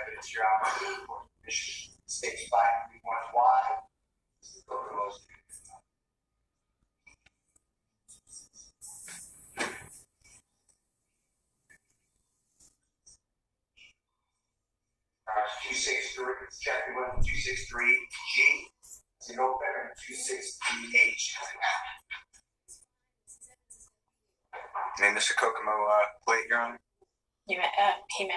evidence, Your Honor, for Commission States 531Y. Mr. Kokomo's. Jeffrey Williams 263G. To no better 263H. May Mr. Kokomo plate, Your Honor? You may, he may.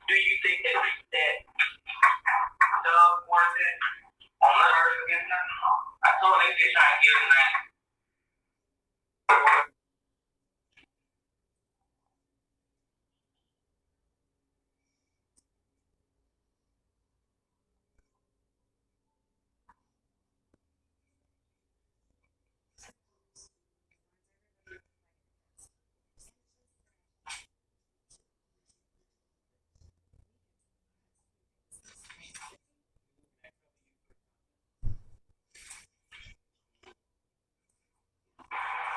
Do you think that Doug wanted it on the earth against him? I told him he's trying to get him that.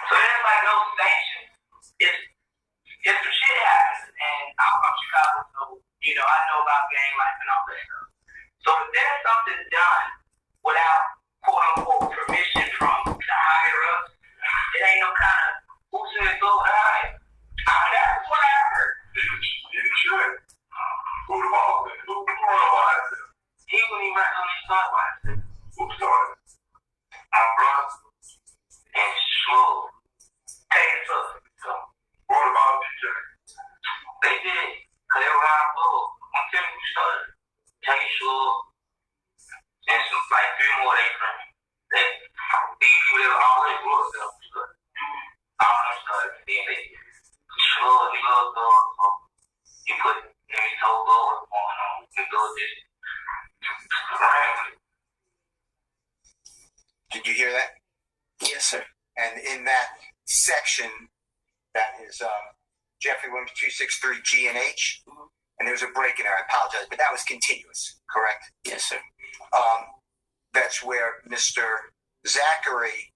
So there's like no sanctions. If some shit happens, and I'm from Chicago, so I know about gang life and all that stuff. So if there's something done without quote unquote permission from the higher ups, it ain't no kind of who said so high. That's what I heard. You should. Who the ball? Who coronavirus? He wouldn't even on his start watch. Who started? Our brother. And slow. Take it up. So What about DJ? they did. Cause they were around full. I'm telling you who started. Take slow. And some like 3 more they from that these people that always grew up though. All of them started. Then they slow, he goes go. You put him he told go what's going on. You go this. Did you hear that? Yes, sir. And in that section, that is Jeffrey Williams 263G and H. And there was a break in there. I apologize, but that was continuous, correct? Yes, sir. That's where Mr. Zachary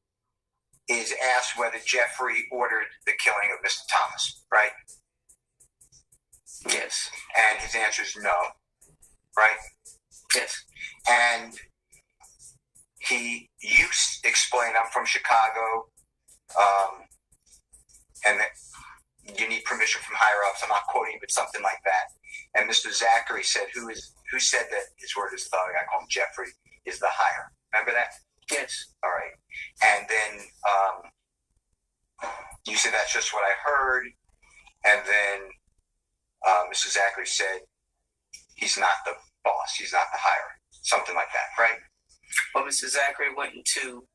is asked whether Jeffrey ordered the killing of Mr. Thomas, right? Yes. And his answer is no, right? Yes. And you explained, I'm from Chicago, and that you need permission from higher ups. I'm not quoting, but something like that. And Mr. Zachary said, who said that his word is thug? I call him Jeffrey, is the higher. Remember that? Yes. All right. And then you said that's just what I heard. And then Mr. Zachary said he's not the boss. He's not the higher. Something like that, right? Well, Mr. Zachary went into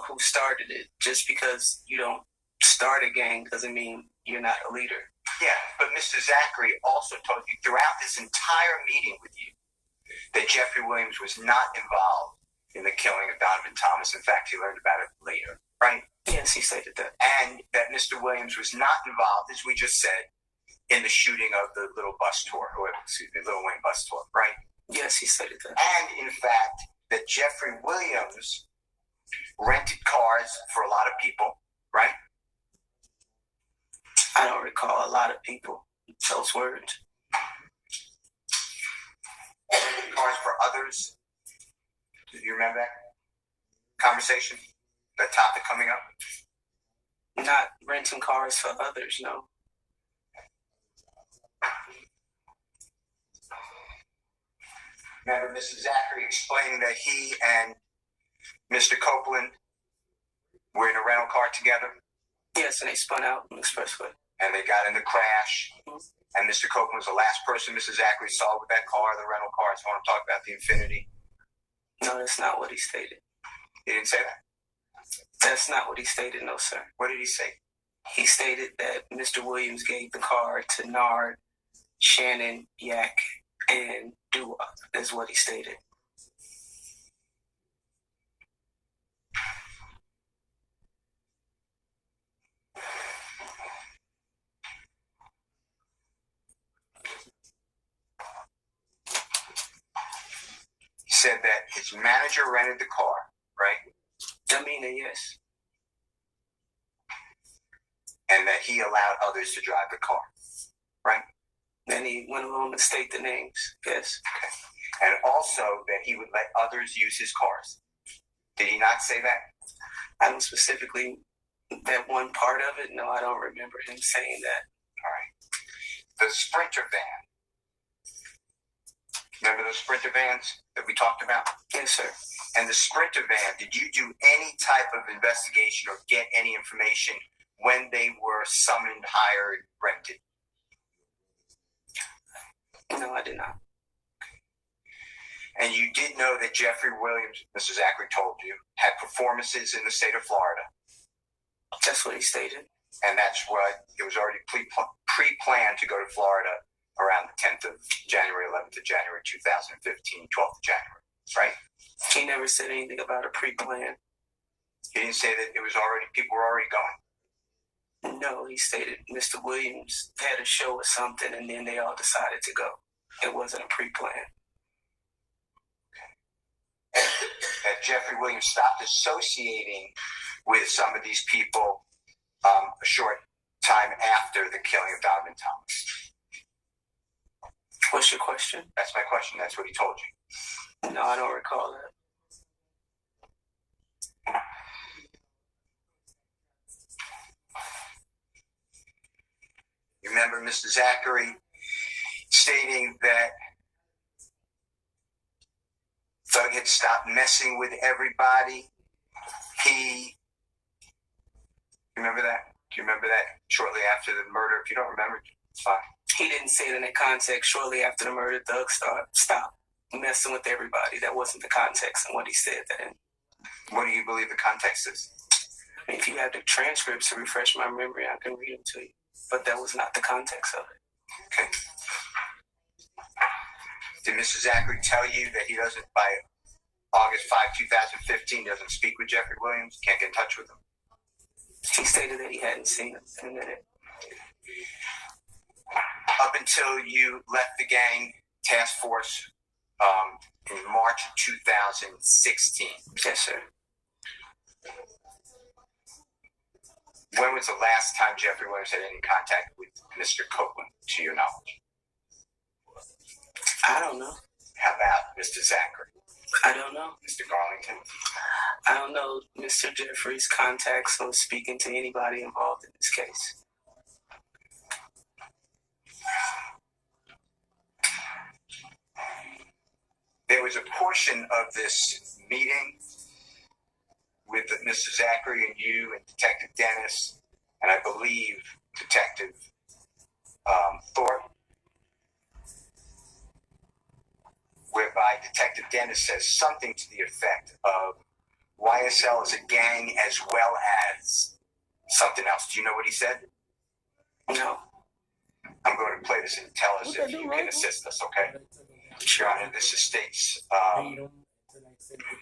who started it. Just because you don't start a gang doesn't mean you're not a leader. Yeah, but Mr. Zachary also told you throughout this entire meeting with you that Jeffrey Williams was not involved in the killing of Donovan Thomas. In fact, he learned about it later, right? Yes, he stated that. And that Mr. Williams was not involved, as we just said, in the shooting of the Little Wayne bus tour, right? Yes, he stated that. And in fact, that Jeffrey Williams rented cars for a lot of people, right? I don't recall a lot of people those words. Rented cars for others. Do you remember that conversation? The topic coming up? Not renting cars for others, no. Remember Mr. Zachary explaining that he and Mr. Copeland were in a rental car together? Yes, and they spun out on the expressway. And they got in the crash. And Mr. Copeland was the last person Mr. Zachary saw with that car, the rental car. So I want to talk about the Infiniti. No, that's not what he stated. He didn't say that? That's not what he stated, no, sir. What did he say? He stated that Mr. Williams gave the car to Nard, Shannon, Yak, and Dua, is what he stated. said that his manager rented the car, right? I mean, yes. And that he allowed others to drive the car, right? And he went along to state the names, yes. And also that he would let others use his cars. Did he not say that? I don't specifically, that one part of it, no, I don't remember him saying that. All right. The Sprinter van. Remember those Sprinter vans that we talked about? Yes, sir. And the Sprinter van, did you do any type of investigation or get any information when they were summoned, hired, rented? No, I did not. And you did know that Jeffrey Williams, Mr. Zachary told you, had performances in the state of Florida. That's what he stated. And that's what it was already pre-planned to go to Florida around the 10th of January, 11th of January, 2015, 12th of January, right? He never said anything about a pre-plan. He didn't say that it was already, people were already going. No, he stated Mr. Williams had a show or something, and then they all decided to go. It wasn't a pre-plan. That Jeffrey Williams stopped associating with some of these people a short time after the killing of Donovan Thomas. What's your question? That's my question. That's what he told you. No, I don't recall that. You remember Mr. Zachary stating that Thug had stopped messing with everybody. Remember that? Do you remember that shortly after the murder? If you don't remember, it's fine. He didn't say it in that context. Shortly after the murder, Thug stopped messing with everybody. That wasn't the context in what he said then. What do you believe the context is? I mean, if you have the transcripts to refresh my memory, I can read them to you. But that was not the context of it. Okay. Did Mr. Zachary tell you that he doesn't, by August 5, 2015, doesn't speak with Jeffrey Williams, can't get in touch with him? He stated that he hadn't seen him in a minute. Up until you left the gang task force in March of 2016. Yes, sir. When was the last time Jeffrey Williams had any contact with Mr. Copeland, to your knowledge? I don't know. How about Mr. Zachary? I don't know. Mr. Garlington? I don't know Mr. Jeffrey's contacts on speaking to anybody involved in this case. There was a portion of this meeting with Mr. Zachary and you and Detective Dennis, and I believe Detective Thorpe, whereby Detective Dennis says something to the effect of YSL is a gang as well as something else. Do you know what he said? No. I'm going to play this and tell us if you can assist us, okay? Your Honor, this is states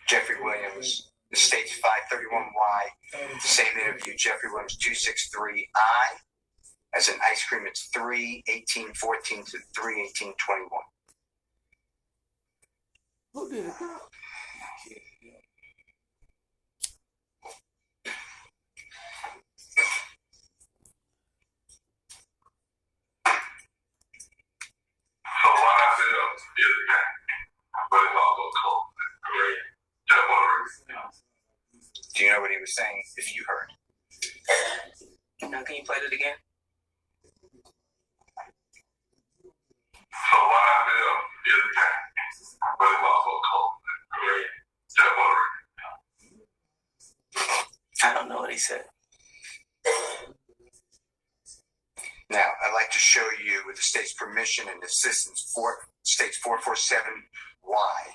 Jeffrey Williams. This states 531Y. Same interview, Jeffrey Williams 263I. As in ice cream, it's 3/18/14 to 3/18/21. Who did it? So YSL is a gang, but it's also a cult. Correct? Just wondering. Do you know what he was saying, if you heard? Now, can you play that again? So YSL is a gang, but it's also a cult. Correct? Just wondering. I don't know what he said. Now, I'd like to show you, with the state's permission and assistance, states 447Y.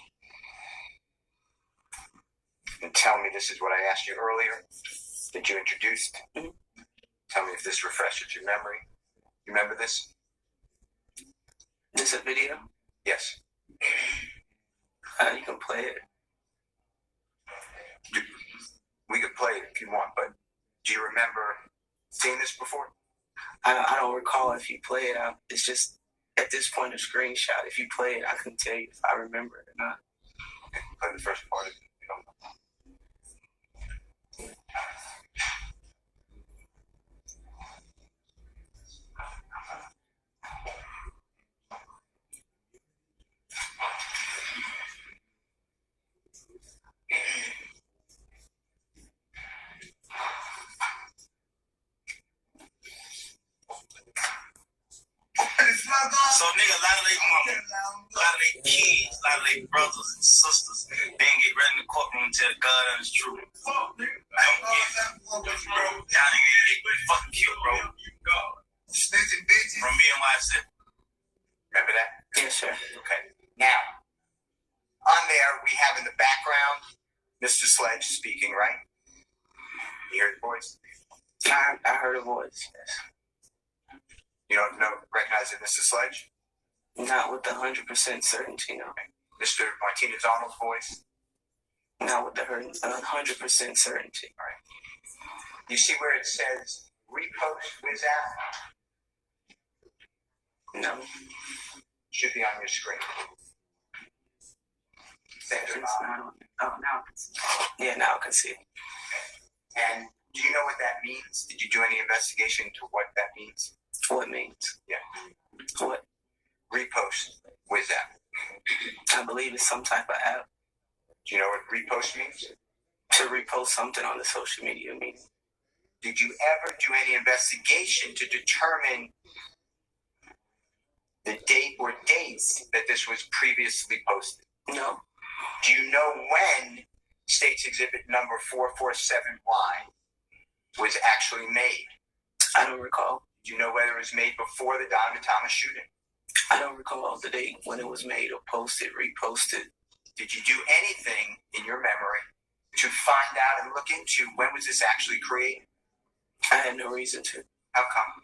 And tell me this is what I asked you earlier that you introduced. Mm-hmm. Tell me if this refreshes your memory. You remember this? This a video? Yes. You can play it. We could play it if you want, but do you remember seeing this before? I don't recall if you play it. It's just, at this point, a screenshot. If you play it, I can tell you if I remember it or not. Okay. play the first part of it. You don't know. So nigga, a lot of they mama, a lot of they kids, a lot of they brothers and sisters didn't get ready in the courtroom until the God and the truth. Don't get y'all niggas get fucking killed, bro. From me and myself. Remember that? Yes, sir. Okay. Now, on there, we have in the background Mr. Sledge speaking, right? You hear his voice? I heard a voice. Yes. You don't recognize it, Mr. Sledge? Not with 100% certainty, no. Mr. Martinez Arnold's voice? Not with 100% certainty. You see where it says repost WizApp? No. Should be on your screen. It's not on. Oh, now I can see. Yeah, now I can see it. And do you know what that means? Did you do any investigation into what that means? What means? Yeah. What? Repost WizApp. I believe it's some type of app Do you know what repost means? to repost something on the social media media. Did you ever do any investigation to determine the date or dates that this was previously posted? No. Do you know when State's Exhibit number 447Y was actually made? I don't recall. Do you know whether it was made before the Donovan Thomas shooting? I don't recall the date when it was made or posted, reposted. Did you do anything in your memory to find out and look into when was this actually created? I had no reason to. How come?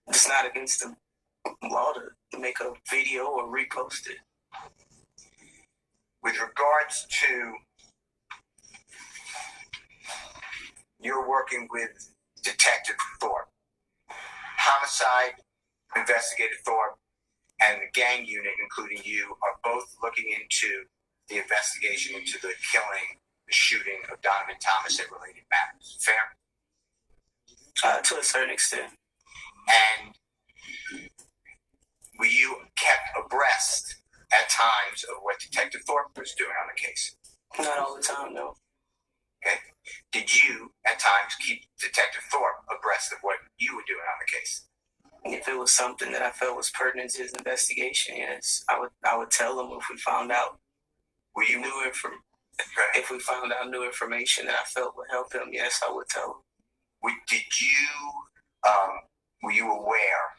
It's not against the law to make a video or repost it. With regards to you're working with Detective Thorpe, Homicide Investigator Thorpe and the gang unit, including you, are both looking into the investigation into the killing, the shooting of Donovan Thomas and related matters. Fair? To a certain extent. And were you kept abreast at times of what Detective Thorpe was doing on the case? Not all the time, no. Okay. Did you at times keep Detective Thorpe abreast of what you were doing on the case? If it was something that I felt was pertinent to his investigation, yes, I would tell him if we found out Were you if we found out new information that I felt would help him, yes, I would tell him. Were you aware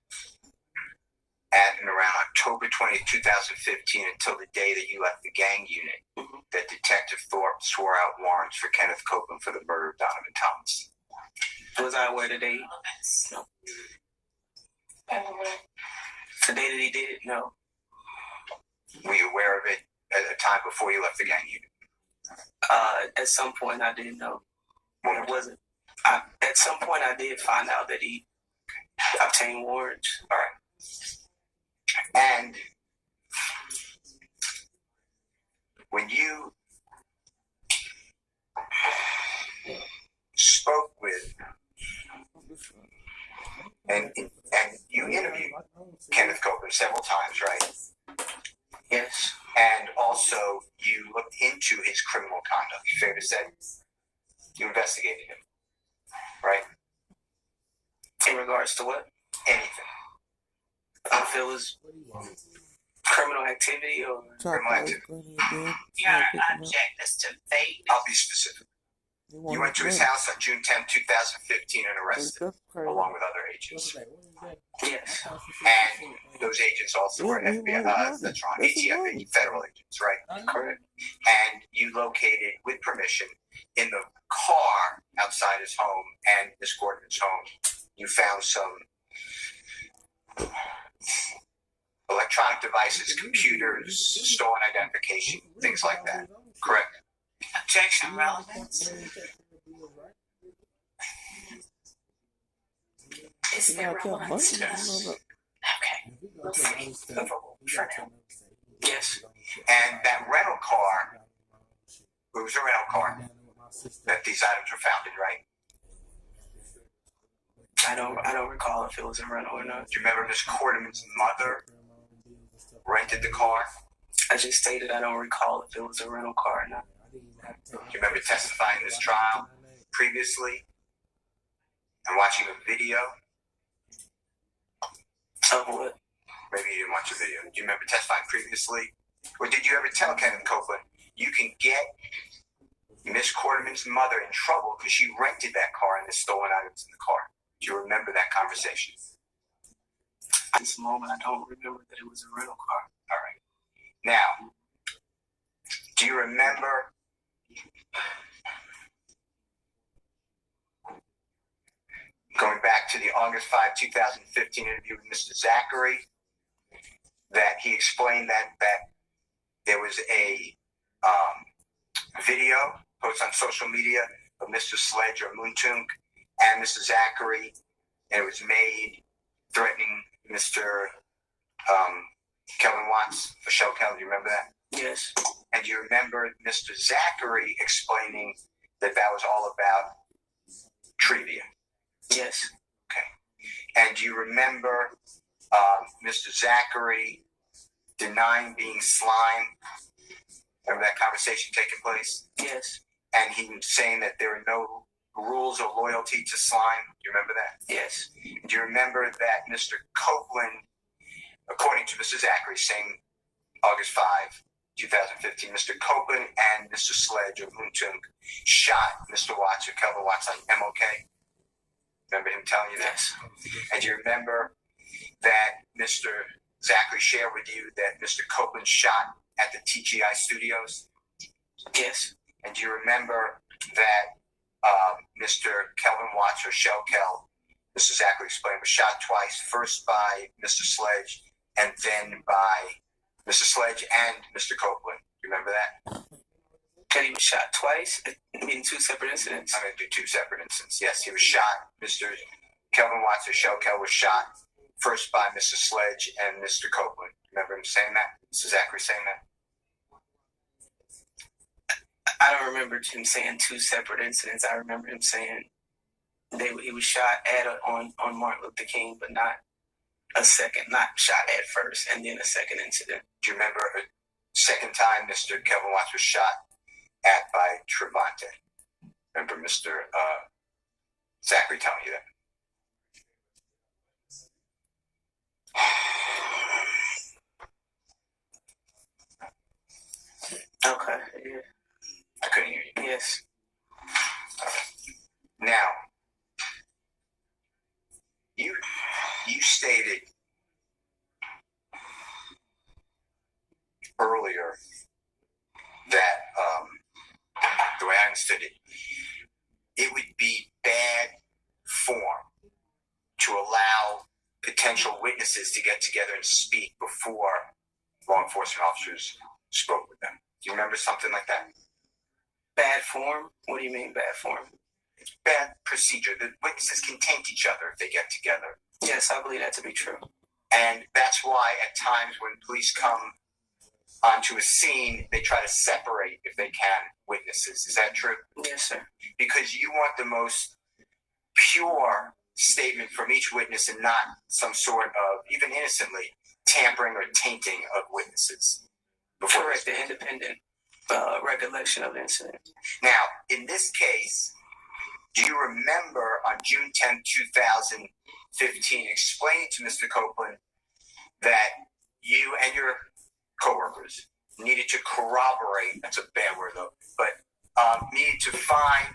at and around October 20th, 2015, until the day that you left the gang unit, that Detective Thorpe swore out warrants for Kenneth Copeland for the murder of Donovan Thomas? Was I aware the day? No. The day that he did it? No. Were you aware of it at a time before you left the gang unit? At some point I did know. When It wasn't. At some point I did find out that he obtained warrants. All right. And when you spoke with and you interviewed Kenneth Copeland several times, right? Yes. And also you looked into his criminal conduct. Fair to say, you investigated him, right? In regards to what? Anything. I feel his criminal activity or Criminal activity. Your object is to fade. I'll be specific. You went to his house on June 10, 2015 and arrested him, along with other agents. yes. And those agents also were FBI, that's wrong, ATF, federal agents, right? Correct. And you located, with permission, in the car outside his home and Miss Gordon's home, you found some electronic devices, computers, stolen identification, things like that. Correct? Objection relevance. Is there relevance to this? Okay. We'll see. For now. Yes. And that rental car, it was a rental car that these items were found in, right? I don't recall if it was a rental or not. Do you remember Miss Quarterman's mother rented the car? I just stated I don't recall if it was a rental car or not. Do you remember testifying in this trial previously and watching a video? Of what? Maybe you didn't watch a video. Do you remember testifying previously? Or did you ever tell Kenneth Copeland you can get Miss Quarterman's mother in trouble because she rented that car and the stolen items in the car? Do you remember that conversation? At this moment, I don't remember that it was a rental car. All right. Now, do you remember going back to the August 5, 2015 interview with Mr. Zachary, that he explained that there was a video posted on social media of Mr. Sledge or Muntunk and Mr. Zachary, and it was made threatening Mr. Kelvin Watts, for show Kelvin, do you remember that? Yes. And do you remember Mr. Zachary explaining that was all about trivia? Yes. Okay. And do you remember Mr. Zachary denying being slime? Remember that conversation taking place? Yes. And he saying that there are no rules or loyalty to slime. Do you remember that? Yes. Do you remember that Mr. Copeland, according to Mr. Zachary, saying August 5, 2015, Mr. Copeland and Mr. Sledge or Muntunk shot Mr. Watts or Kelvin Watts on MLK? Remember him telling you that? Yes. And do you remember that Mr. Zachary shared with you that Mr. Copeland shot at the TGI studios? Yes. And do you remember that Mr. Kelvin Watts or Shell Kel, Mr. Zachary explained, was shot twice, first by Mr. Sledge and then by Mr. Sledge and Mr. Copeland? Do you remember that? That he was shot twice in two separate incidents. I'm going to do two separate incidents. Yes, he was shot. Mr. Kelvin Watts or Shell Kel was shot first by Mr. Sledge and Mr. Copeland. Remember him saying that? Mr. Zachary saying that? I don't remember him saying two separate incidents. I remember him saying he was shot on Martin Luther King, but not shot at first and then a second incident. Do you remember a second time Mr. Kelvin Watts was shot at by Trevante? Remember Mr. Zachary telling you that? Okay. Yeah. I couldn't hear you. Yes. Now, you stated earlier that the way I understood it, it would be bad form to allow potential witnesses to get together and speak before law enforcement officers spoke with them. Do you remember something like that? Bad form? What do you mean bad form? It's bad procedure. The witnesses can taint each other if they get together. Yes, I believe that to be true. And that's why at times when police come onto a scene, they try to separate, if they can, witnesses. Is that true? Yes, sir. Because you want the most pure statement from each witness and not some sort of, even innocently, tampering or tainting of witnesses. Correct, the independent recollection of the incident. Now, in this case, do you remember on June 10, 2015, explaining to Mr. Copeland that you and your coworkers needed to corroborate, that's a bad word though, but needed to find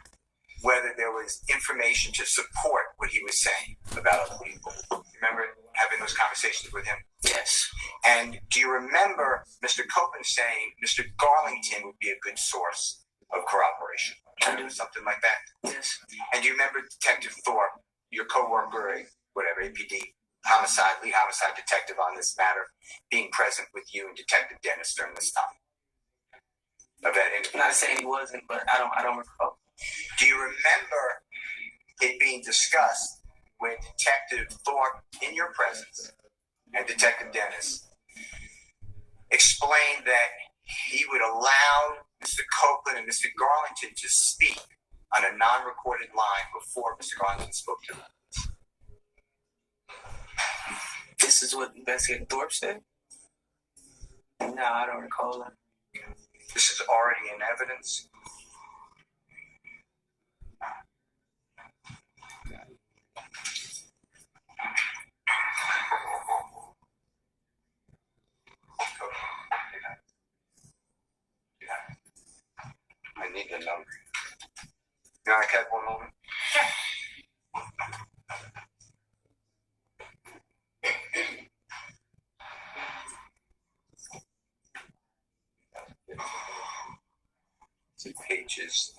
whether there was information to support what he was saying about other people? Remember having those conversations with him? Yes. And do you remember Mr. Copeland saying Mr. Garlington would be a good source of corroboration? I do. Something like that? Yes. And do you remember Detective Thorpe, your coworker, whatever, APD, lead homicide detective on this matter, being present with you and Detective Dennis during this time? Of that interview? I'm not saying he wasn't, but I don't recall. Do you remember it being discussed with Detective Thorpe in your presence and Detective Dennis explained that he would allow Mr. Copeland and Mr. Garlington to speak on a non-recorded line before Mr. Garlington spoke to them. This is what Investigator Thorpe said? No, I don't recall that. This is already in evidence. I need the number. You want to catch one moment? Two pages.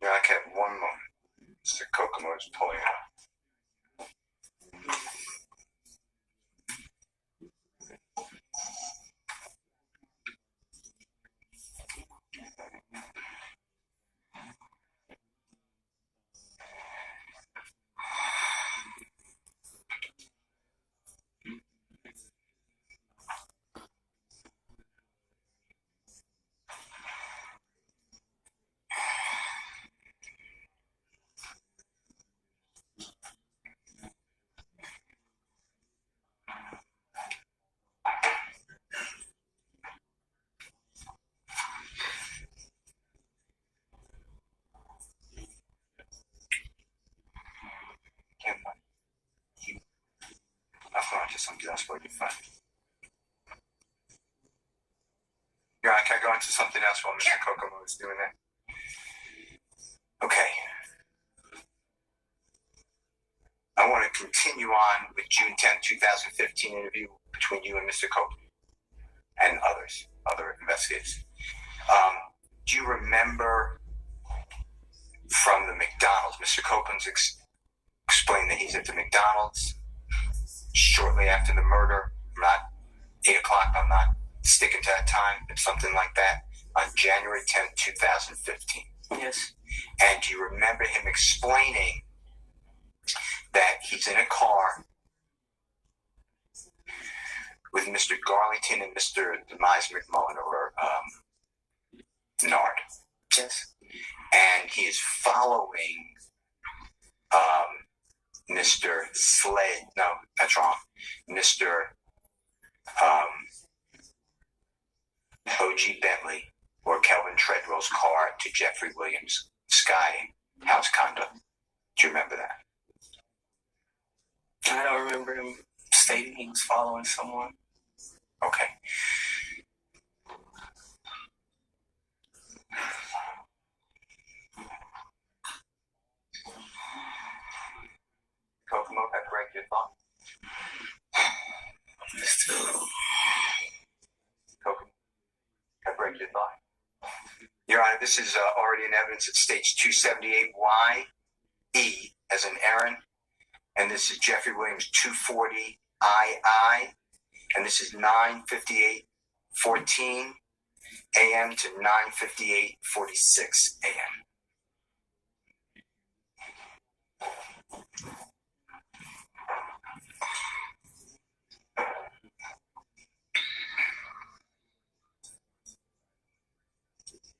Yeah, I kept one moment. Mr. Kokomo is pulling out. Can't find it. I'll find you something else where you find it. Yeah, I can go into something else while Mr. Kokomo is doing that. Okay. I want to continue on with June 10, 2015 interview between you and Mr. Copeland and other investigators. Do you remember from the McDonald's, Mr. Copeland's explained that he's at the McDonald's shortly after the murder, not 8 o'clock, I'm not sticking to that time, but something like that, on January 10, 2015. Yes. And do you remember him explaining that he's in a car with Mr. Garlington and Mr. Demise McMullen, or Nard? Yes. And he is following Mr. Sled. No, that's wrong. Mr. O.G. Bentley or Kelvin Treadwell's car to Jeffrey Williams' Sky House condo. Do you remember that? I don't remember him stating he was following someone. Okay. Kokomo, can I break your thought? Kokomo, can I break your thought? Your Honor, this is already in evidence. It states 278YE as in Aaron, and this is Jeffrey Williams 240II, and this is 9:58:14 a.m. to 9:58:46 a.m.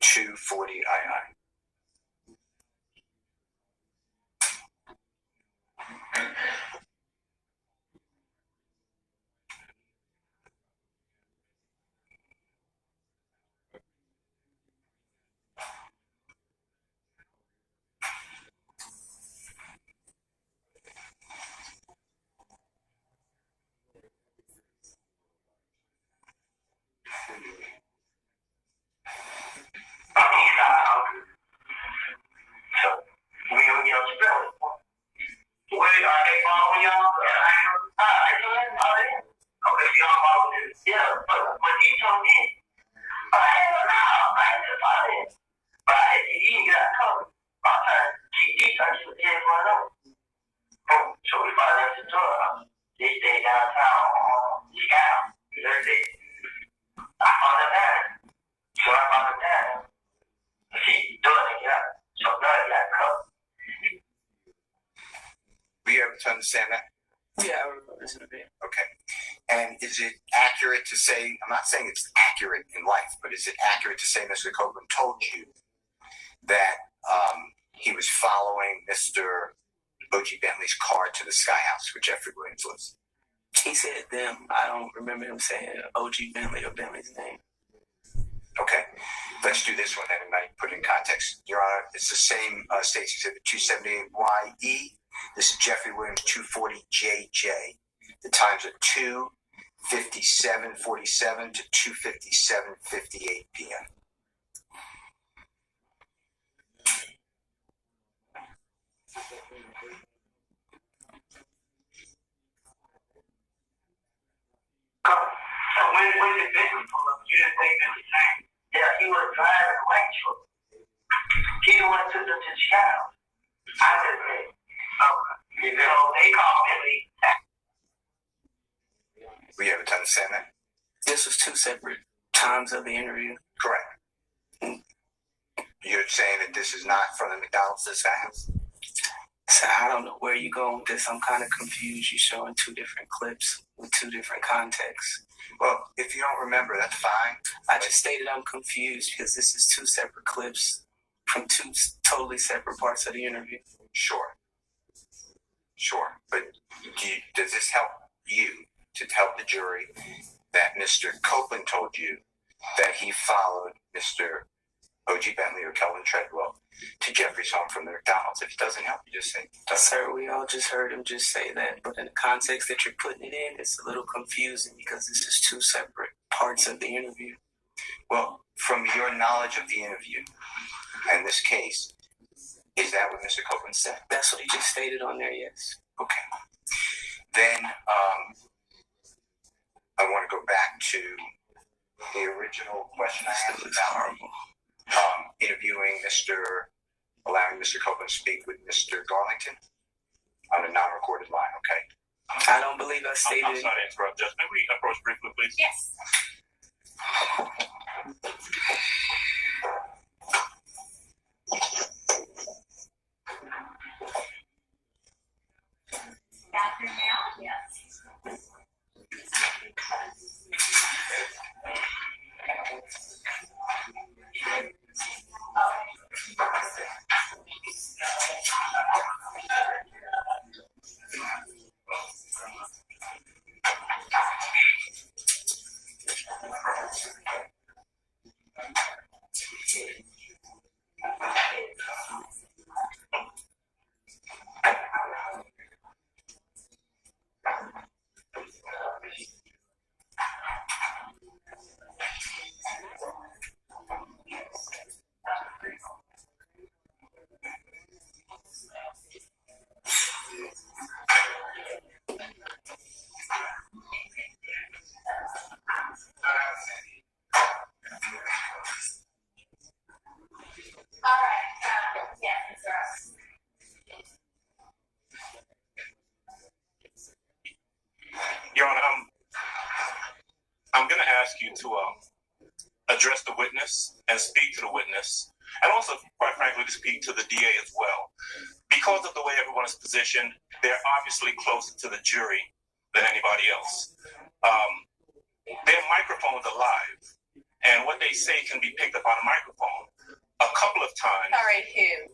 240 II. So, we don't get spell it. Wait, are they following y'all? Okay, y'all follow this. Yeah, but he told me, hell no, I ain't just follow it. But he ain't got covered. My turn. He touched with everyone else. So we followed us to tour. They stayed downtown on Chicago. That's it. I followed them down. So I followed them down. See, doing it, yeah. So now he got covered. Were you able to understand that? Yeah, I remember this in a bit. Okay. And is it accurate to say, I'm not saying it's accurate in life, but is it accurate to say Mr. Copeland told you that he was following Mr. O.G. Bentley's car to the Sky House where Jeffrey Williams lives? He said them. I don't remember him saying O.G. Bentley or Bentley's name. Okay. Let's do this one then and might put it in context. Your Honor, it's the same States Exhibit 278YE. This is Jeffrey Williams 240JJ. The times are 2:57:47 to 2:57:58 p.m. So when did Bentley pull up? You didn't say Bentley's name. Yeah, he was driving a white truck. He the one took them to Chicago. I just said, you know, they called Bentley. Were you able to understand that? This was two separate times of the interview. Correct. You're saying that this is not from the McDonald's to the Sky House? So I don't know where you're going with this. I'm kind of confused. You're showing two different clips with two different contexts. Well, if you don't remember, that's fine. I just stated I'm confused because this is two separate clips from two totally separate parts of the interview. Sure. But does this help you to help the jury that Mr. Copeland told you that he followed Mr. O.G. Bentley or Kelvin Treadwell to Jeffrey's home from the McDonald's? If it doesn't help, you just say it doesn't. Sir, we all just heard him just say that, but in the context that you're putting it in, it's a little confusing because this is two separate parts of the interview. Well, from your knowledge of the interview and this case, is that what Mr. Copeland said? That's what he just stated on there, yes. Okay. Then I want to go back to the original question I asked about allowing Mr. Copeland to speak with Mr. Garlington on a non-recorded line, okay? I don't believe I stated. I'm sorry to interrupt, Judge. May we approach briefly, please? Yes. Bathroom now? Yes. Your Honor, I'm going to ask you to address the witness and speak to the witness, and also, quite frankly, to speak to the DA as well. Because of the way everyone is positioned, they're obviously closer to the jury than anybody else. Their microphones are live, and what they say can be picked up on a microphone. a couple of times. All right, who?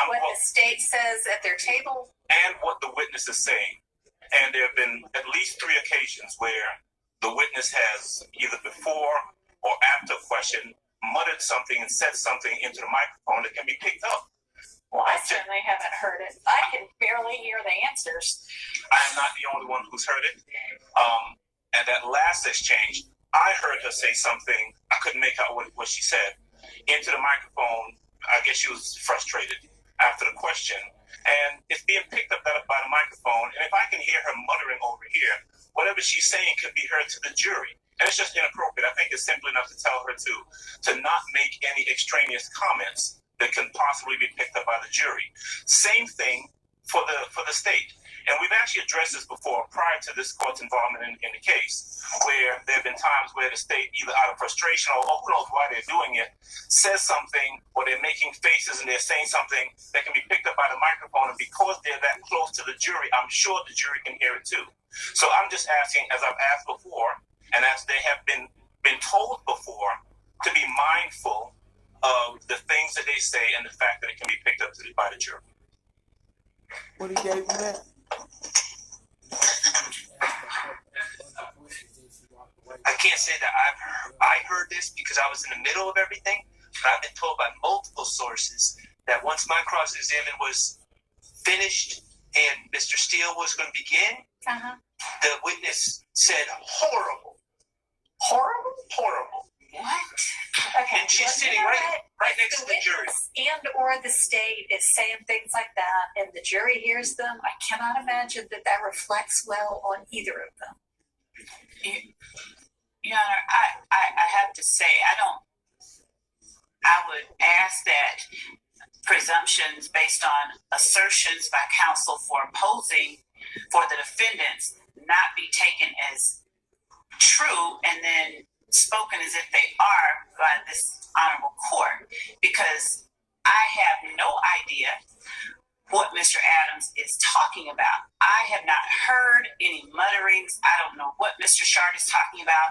What the state says at their table? And what the witness is saying. And there have been at least 3 occasions where the witness has either before or after a question muttered something and said something into the microphone that can be picked up. Well, I certainly haven't heard it. I can barely hear the answers. I am not the only one who's heard it. And that last exchange, I heard her say something, I couldn't make out what she said, into the microphone. I guess she was frustrated after the question. And it's being picked up by the microphone. And if I can hear her muttering over here, whatever she's saying could be heard to the jury. And it's just inappropriate. I think it's simple enough to tell her to not make any extraneous comments that can possibly be picked up by the jury. Same thing for the state. And we've actually addressed this before prior to this court's involvement in the case, where there have been times where the state, either out of frustration or who knows why they're doing it, says something or they're making faces and they're saying something that can be picked up by the microphone. And because they're that close to the jury, I'm sure the jury can hear it too. So I'm just asking, as I've asked before, and as they have been told before, to be mindful of the things that they say and the fact that it can be picked up by the jury. What he gave him that? I can't say that I heard this because I was in the middle of everything, but I've been told by multiple sources that once my cross-examination was finished and Mr. Steele was going to begin, the witness said horrible. Horrible? Horrible. What? Okay. And she's sitting right next to the jury. And or the state is saying things like that, and the jury hears them. I cannot imagine that reflects well on either of them. Your Honor, I have to say, I would ask that presumptions based on assertions by counsel for opposing for the defendants not be taken as true and then spoken as if they are by this honorable court, because I have no idea what Mr. Adams is talking about. I have not heard any mutterings. I don't know what Mr. Shard is talking about.